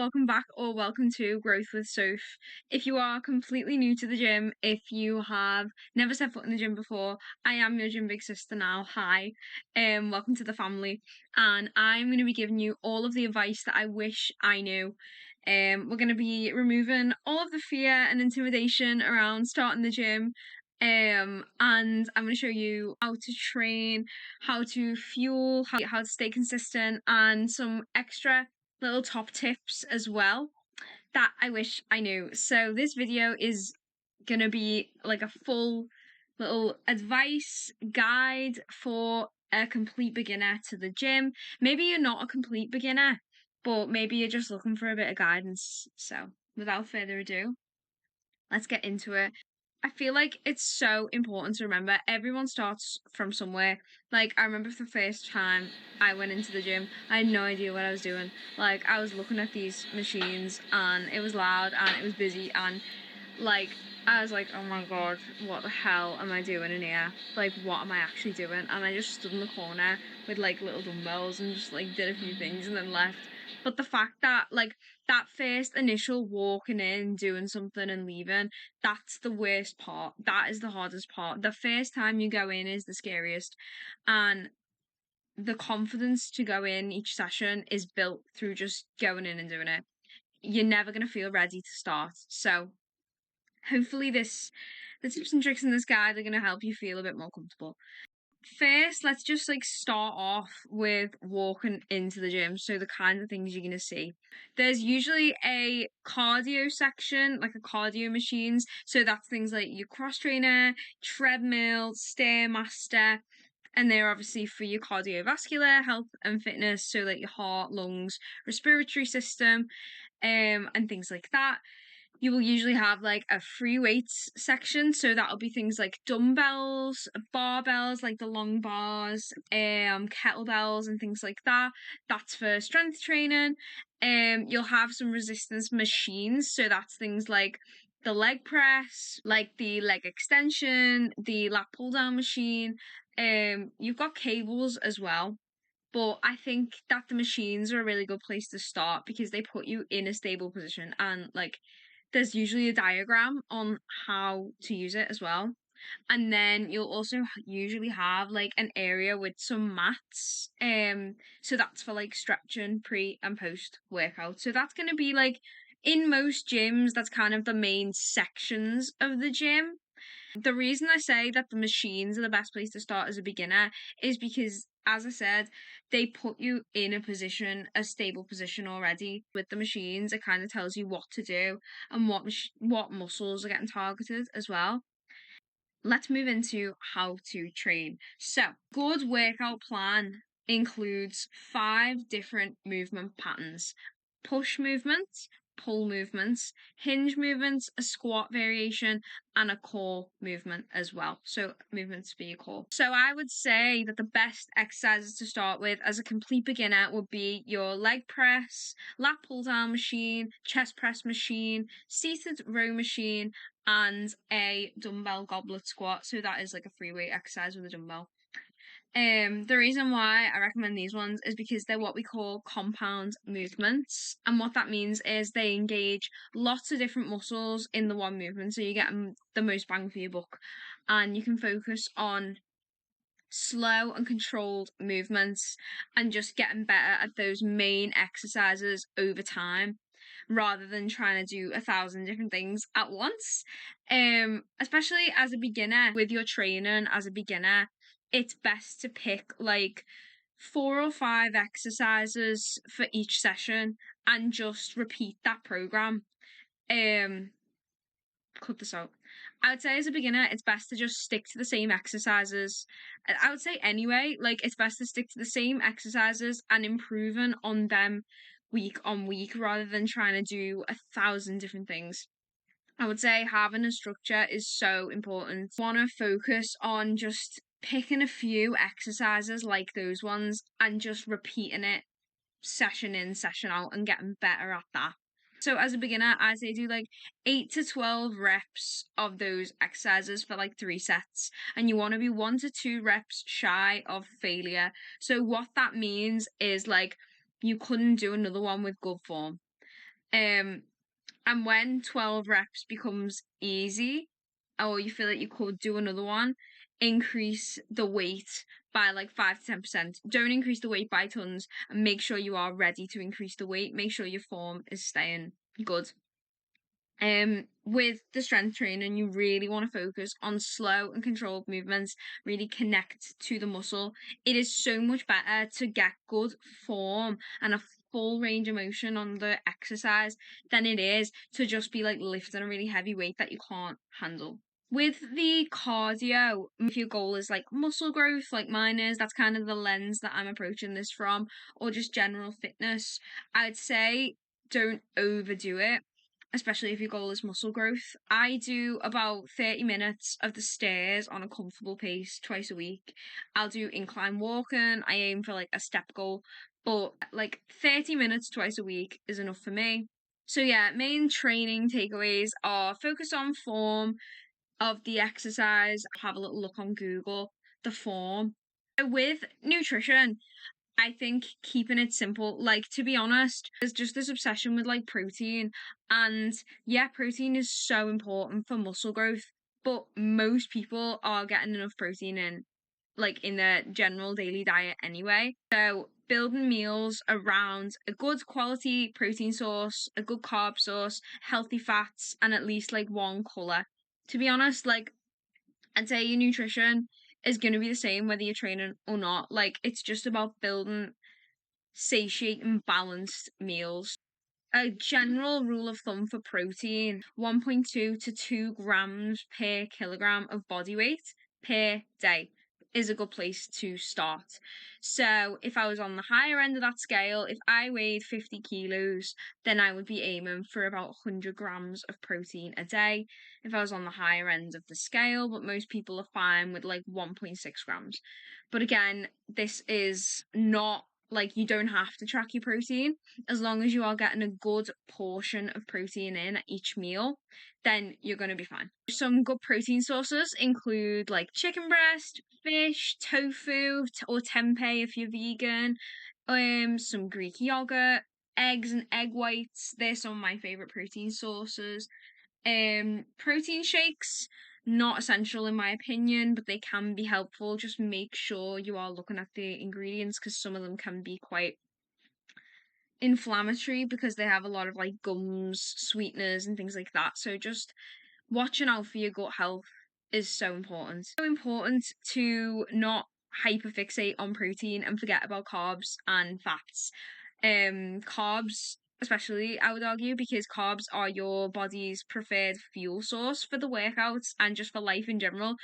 Welcome back or welcome to Growth with Soph. If you are completely new to the gym, if you have never set foot in the gym before, I am your gym big sister now. Hi. Welcome to the family. And I'm going to be giving you all of the advice that I wish I knew. We're going to be removing all of the fear and intimidation around starting the gym. And I'm going to show you how to train, how to fuel, how to stay consistent, and some extra little top tips as well that I wish I knew. So this video is gonna be like a full little advice guide for a complete beginner to the gym. Maybe you're not a complete beginner, but maybe you're just looking for a bit of guidance. So without further ado, let's get into it. I feel like it's so important to remember everyone starts from somewhere. Like, I remember the first time I went into the gym, I had no idea what I was doing. Like, I was looking at these machines and it was loud and it was busy and like I was like, oh my god, what the hell am I doing in here? Like, what am I actually doing? And I just stood in the corner with like little dumbbells and just like did a few things and then left. But the fact that like that first initial walking in, doing something and leaving, that's the worst part. That is the hardest part. The first time you go in is the scariest. And the confidence to go in each session is built through just going in and doing it. You're never going to feel ready to start. So hopefully the tips and tricks in this guide are going to help you feel a bit more comfortable. First, let's just like start off with walking into the gym. So the kinds of things you're going to see. There's usually a cardio section, like a cardio machines. So that's things like your cross trainer, treadmill, stairmaster, and they're obviously for your cardiovascular health and fitness. So like your heart, lungs, respiratory system, and things like that. You will usually have like a free weights section, so that'll be things like dumbbells, barbells, like the long bars, kettlebells and things like that. That's for strength training. You'll have some resistance machines, so that's things like the leg press, like the leg extension, the lat pull down machine. You've got cables as well. But I think that the machines are a really good place to start because they put you in a stable position and like there's usually a diagram on how to use it as well. And then you'll also usually have like an area with some mats. So that's for like stretching pre and post workout. So that's gonna be like in most gyms, that's kind of the main sections of the gym. The reason I say that the machines are the best place to start as a beginner is because, as I said, they put you in a position, a stable position already. With the machines, it kind of tells you what to do and what muscles are getting targeted as well. Let's move into how to train. So, good workout plan includes 5 different movement patterns: push movements, pull movements, hinge movements, a squat variation, and a core movement as well. So movements for your core. So I would say that the best exercises to start with as a complete beginner would be your leg press, lat pull down machine, chest press machine, seated row machine, and a dumbbell goblet squat. So that is like a free weight exercise with a dumbbell. The reason why I recommend these ones is because they're what we call compound movements. And what that means is they engage lots of different muscles in the one movement. So you get the most bang for your buck. And you can focus on slow and controlled movements and just getting better at those main exercises over time rather than trying to do 1,000 different things at once. Especially as a beginner, with your training as a beginner, it's best to pick like 4 or 5 exercises for each session and just repeat that program. Cut this out. I would say as a beginner, it's best to just stick to the same exercises. I would say anyway, like it's best to stick to the same exercises and improving on them week on week rather than trying to do 1,000 different things. I would say having a structure is so important. Want to focus on just picking a few exercises like those ones and just repeating it session in, session out, and getting better at that. So as a beginner, I say do like 8 to 12 reps of those exercises for like 3 sets. And you want to be 1 to 2 reps shy of failure. So what that means is like you couldn't do another one with good form. And when 12 reps becomes easy, or you feel like you could do another one, increase the weight by like 5 to 10%. Don't increase the weight by tons, and make sure you are ready to increase the weight. Make sure your form is staying good. With the strength training, you really want to focus on slow and controlled movements, really connect to the muscle. It is so much better to get good form and a full range of motion on the exercise than it is to just be like lifting a really heavy weight that you can't handle. With the cardio, if your goal is like muscle growth, like mine is, that's kind of the lens that I'm approaching this from, or just general fitness, I'd say don't overdo it, especially if your goal is muscle growth. I do about 30 minutes of the stairs on a comfortable pace twice a week. I'll do incline walking. I aim for like a step goal, but like 30 minutes twice a week is enough for me. So yeah, main training takeaways are focus on form of the exercise. Have a little look on Google, the form. With nutrition, I think keeping it simple, like to be honest, there's just this obsession with like protein. And yeah, protein is so important for muscle growth, but most people are getting enough protein in like in their general daily diet anyway. So building meals around a good quality protein source, a good carb source, healthy fats, and at least like one colour. To be honest, like I'd say your nutrition is going to be the same whether you're training or not. Like, it's just about building satiating, balanced meals. A general rule of thumb for protein 1.2 to 2 grams per kilogram of body weight per day is a good place to start. So, if I was on the higher end of that scale, if I weighed 50 kilos, then I would be aiming for about 100 grams of protein a day. If I was on the higher end of the scale, but most people are fine with like 1.6 grams. But again, this is not like you don't have to track your protein as long as you are getting a good portion of protein in at each meal, then you're going to be fine. Some good protein sources include like chicken breast, fish, tofu, or tempeh if you're vegan, some Greek yogurt, eggs and egg whites. They're some of my favorite protein sources. Protein shakes, not essential in my opinion, but they can be helpful. Just make sure you are looking at the ingredients because some of them can be quite inflammatory because they have a lot of like gums, sweeteners, and things like that. So just watching out for your gut health is so important. So important to not hyperfixate on protein and forget about carbs and fats. Carbs, especially, I would argue, because carbs are your body's preferred fuel source for the workouts and just for life in general.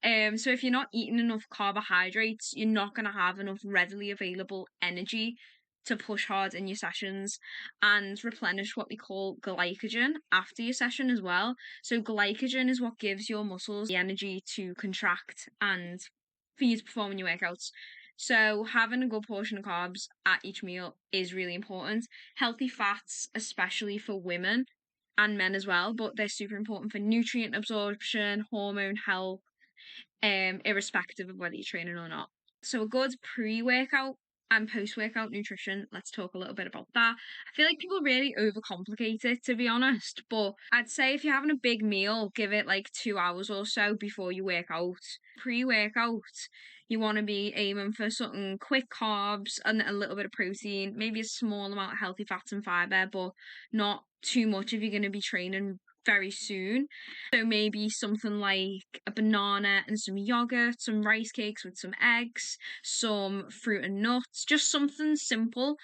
So if you're not eating enough carbohydrates, you're not going to have enough readily available energy to push hard in your sessions and replenish what we call glycogen after your session as well. So glycogen is what gives your muscles the energy to contract and for you to perform in your workouts. So having a good portion of carbs at each meal is really important. Healthy fats, especially for women and men as well, but they're super important for nutrient absorption, hormone health, irrespective of whether you're training or not. So a good pre-workout and post-workout nutrition, let's talk a little bit about that. I feel like people really overcomplicate it, to be honest, but I'd say if you're having a big meal, give it like 2 hours or so before you work out. Pre-workout, you want to be aiming for something quick carbs and a little bit of protein, maybe a small amount of healthy fats and fiber, but not too much if you're going to be training very soon. So maybe something like a banana and some yogurt, some rice cakes with some eggs, some fruit and nuts, just something simple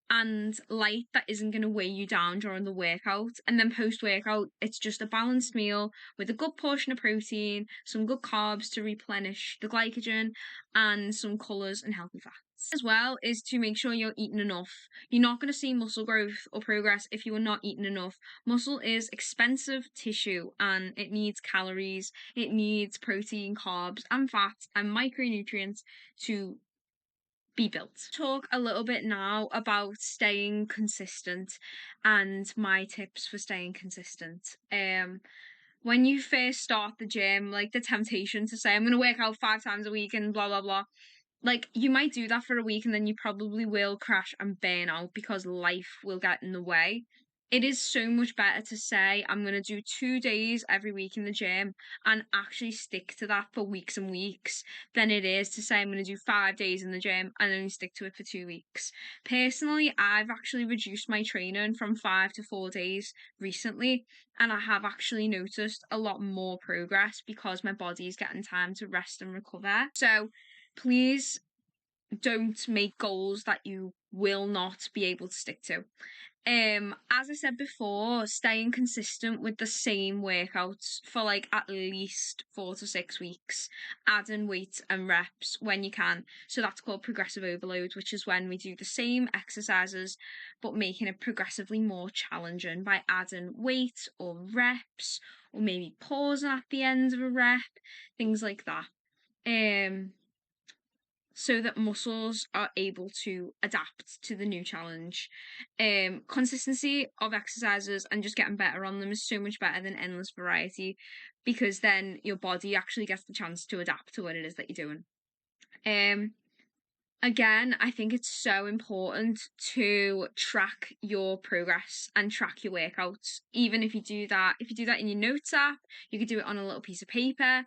and light that isn't going to weigh you down during the workout. And then post workout, it's just a balanced meal with a good portion of protein, some good carbs to replenish the glycogen, and some colours and healthy fats. As well is to make sure you're eating enough. You're not going to see muscle growth or progress if you are not eating enough. Muscle is expensive tissue and it needs calories, it needs protein, carbs, and fats and micronutrients to be built. Talk a little bit now about staying consistent and my tips for staying consistent. When you first start the gym, like the temptation to say, I'm going to work out 5 times a week and blah, blah, blah. Like, you might do that for a week and then you probably will crash and burn out because life will get in the way. It is so much better to say I'm going to do 2 days every week in the gym and actually stick to that for weeks and weeks than it is to say I'm going to do 5 days in the gym and only stick to it for 2 weeks. Personally, I've actually reduced my training from 5 to 4 days recently, and I have actually noticed a lot more progress because my body is getting time to rest and recover. So please don't make goals that you will not be able to stick to. As I said before, staying consistent with the same workouts for like at least 4 to 6 weeks, adding weight and reps when you can. So that's called progressive overload, which is when we do the same exercises but making it progressively more challenging by adding weight or reps, or maybe pausing at the end of a rep, things like that. So that muscles are able to adapt to the new challenge. Consistency of exercises and just getting better on them is so much better than endless variety, because then your body actually gets the chance to adapt to what it is that you're doing. Again, I think it's so important to track your progress and track your workouts. Even if you do that in your notes app, you could do it on a little piece of paper.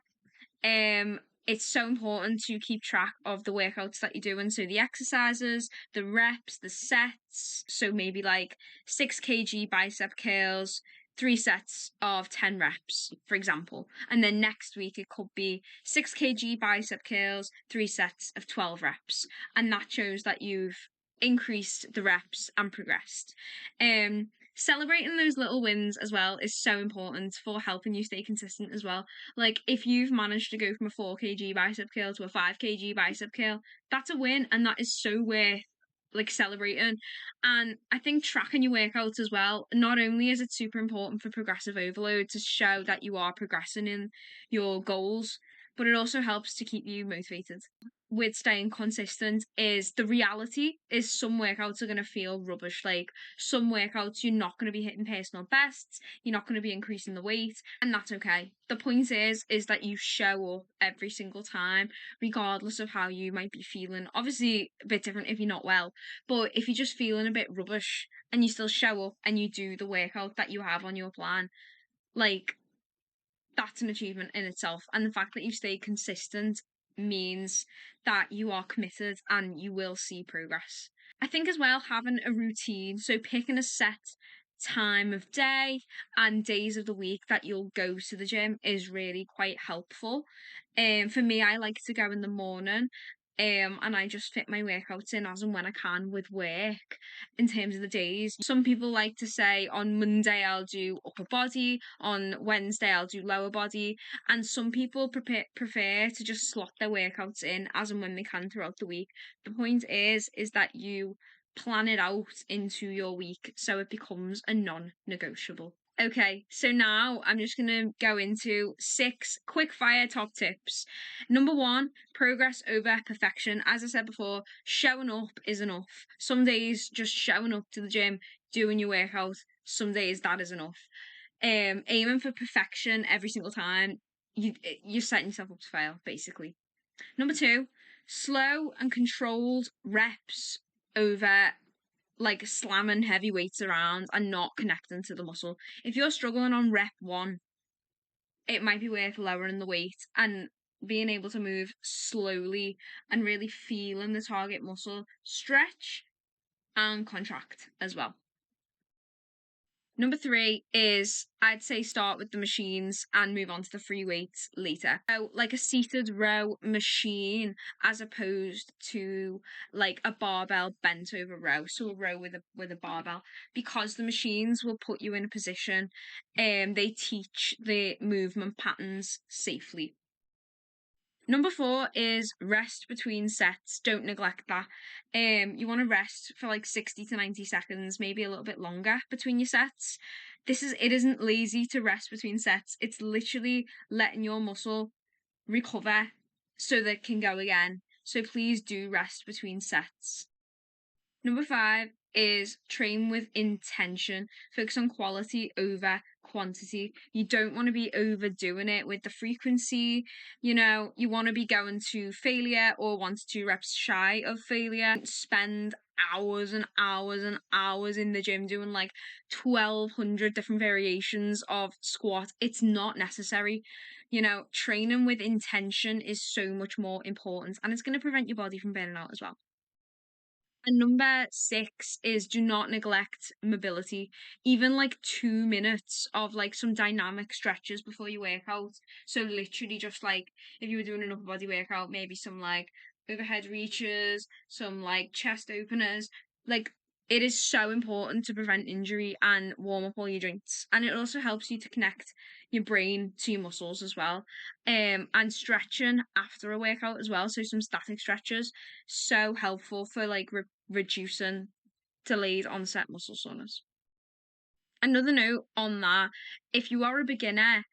It's so important to keep track of the workouts that you're doing. So the exercises, the reps, the sets. So maybe like 6 kg bicep curls, 3 sets of 10 reps, for example. And then next week it could be 6 kg bicep curls, 3 sets of 12 reps. And that shows that you've increased the reps and progressed. Celebrating those little wins as well is so important for helping you stay consistent as well. Like if you've managed to go from a 4 kg bicep curl to a 5 kg bicep curl, that's a win, and that is so worth like celebrating. And I think tracking your workouts as well, not only is it super important for progressive overload to show that you are progressing in your goals, but it also helps to keep you motivated. With staying consistent is the reality is some workouts are going to feel rubbish. Like some workouts you're not going to be hitting personal bests, you're not going to be increasing the weight, and that's okay. The point is that you show up every single time regardless of how you might be feeling. Obviously a bit different if you're not well, but if you're just feeling a bit rubbish and you still show up and you do the workout that you have on your plan, like that's an achievement in itself. And the fact that you stay consistent means that you are committed and you will see progress. I think as well, having a routine, so picking a set time of day and days of the week that you'll go to the gym is really quite helpful. For me, I like to go in the morning. And I just fit my workouts in as and when I can with work in terms of the days. Some people like to say on Monday I'll do upper body, on Wednesday I'll do lower body, and some people prefer to just slot their workouts in as and when they can throughout the week. The point is that you plan it out into your week so it becomes a non-negotiable. Okay, so now I'm just going to go into 6 quick fire top tips. Number 1, progress over perfection. As I said before, showing up is enough. Some days just showing up to the gym, doing your workout, some days that is enough. Aiming for perfection every single time, you're setting yourself up to fail, basically. Number 2, slow and controlled reps over like slamming heavy weights around and not connecting to the muscle. If you're struggling on rep 1, it might be worth lowering the weight and being able to move slowly and really feeling the target muscle stretch and contract as well. Number 3 is, I'd say, start with the machines and move on to the free weights later. So like a seated row machine as opposed to like a barbell bent over row. So a row with a barbell, because the machines will put you in a position and they teach the movement patterns safely. Number 4 is rest between sets. Don't neglect that. You want to rest for like 60 to 90 seconds, maybe a little bit longer between your sets. It isn't lazy to rest between sets. It's literally letting your muscle recover so that it can go again. So please do rest between sets. Number 5 is train with intention. Focus on quality over quantity. You don't want to be overdoing it with the frequency. You know, you want to be going to failure or 1 to 2 reps shy of failure. Spend hours and hours and hours in the gym doing like 1,200 different variations of squat. It's not necessary. You know, training with intention is so much more important, and it's going to prevent your body from burning out as well. And number 6 is do not neglect mobility. Even like 2 minutes of like some dynamic stretches before you work out. So literally just like if you were doing an upper body workout, maybe some like overhead reaches, some like chest openers. Like it is so important to prevent injury and warm up all your joints. And it also helps you to connect your brain to your muscles as well. And stretching after a workout as well. So some static stretches, so helpful for like reducing delayed onset muscle soreness. Another note on that, if you are a beginner,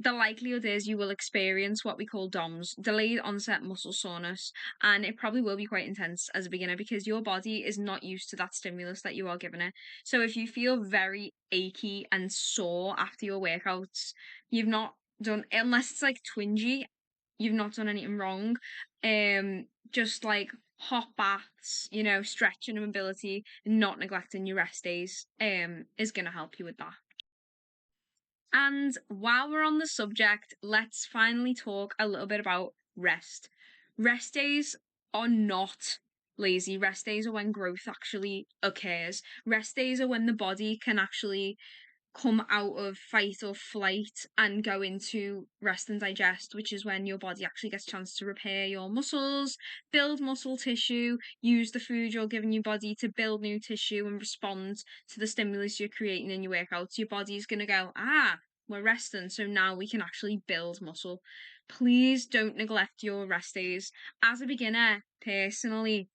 the likelihood is you will experience what we call DOMS, delayed onset muscle soreness, and it probably will be quite intense as a beginner because your body is not used to that stimulus that you are giving it. So if you feel very achy and sore after your workouts, you've not done, unless it's like twingy, you've not done anything wrong. Just like hot baths, you know, stretching and mobility, not neglecting your rest days, is gonna help you with that. And while we're on the subject, let's finally talk a little bit about rest. Rest days are not lazy. Rest days are when growth actually occurs. Rest days are when the body can actually come out of fight or flight and go into rest and digest, which is when your body actually gets a chance to repair your muscles, build muscle tissue, use the food you're giving your body to build new tissue and respond to the stimulus you're creating in your workouts. Your body's going to go, we're resting, so now we can actually build muscle. Please don't neglect your rest days. As a beginner, personally,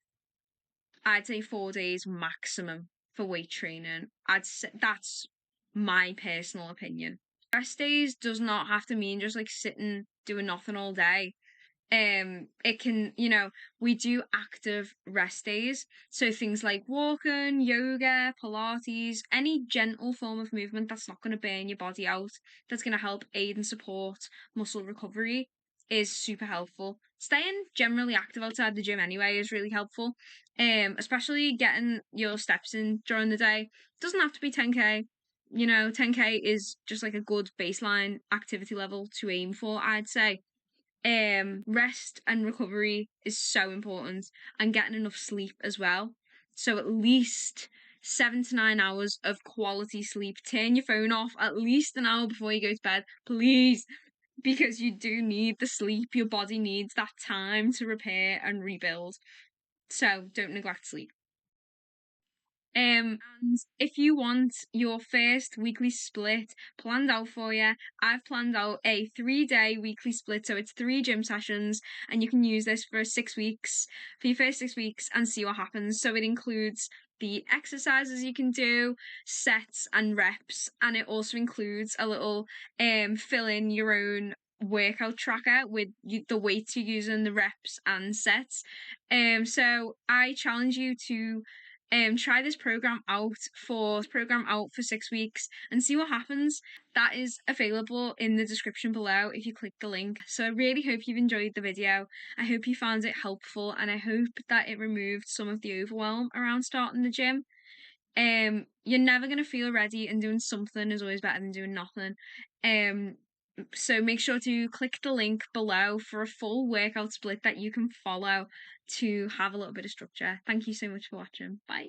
I'd say 4 days maximum for weight training. I'd say that's my personal opinion. Rest days does not have to mean just like sitting doing nothing all day. It can, you know, we do active rest days, so things like walking, yoga, pilates, any gentle form of movement that's not going to burn your body out, that's going to help aid and support muscle recovery, is super helpful. Staying generally active outside the gym anyway is really helpful, especially getting your steps in during the day. It doesn't have to be 10k. You know, 10k is just like a good baseline activity level to aim for, I'd say. Rest and recovery is so important, and getting enough sleep as well. So at least 7 to 9 hours of quality sleep. Turn your phone off at least an hour before you go to bed, please, because you do need the sleep. Your body needs that time to repair and rebuild. So don't neglect sleep. And if you want your first weekly split planned out for you, I've planned out a 3-day weekly split. So it's 3 gym sessions, and you can use this for 6 weeks, for your first 6 weeks, and see what happens. So it includes the exercises you can do, sets and reps, and it also includes a little fill in your own workout tracker with the weights you're using, the reps and sets. So I challenge you to try this program out for 6 weeks and see what happens. That is available in the description below if you click the link. So I really hope you've enjoyed the video. I hope you found it helpful, and I hope that it removed some of the overwhelm around starting the gym. You're never gonna feel ready, and doing something is always better than doing nothing. So make sure to click the link below for a full workout split that you can follow to have a little bit of structure. Thank you so much for watching. Bye.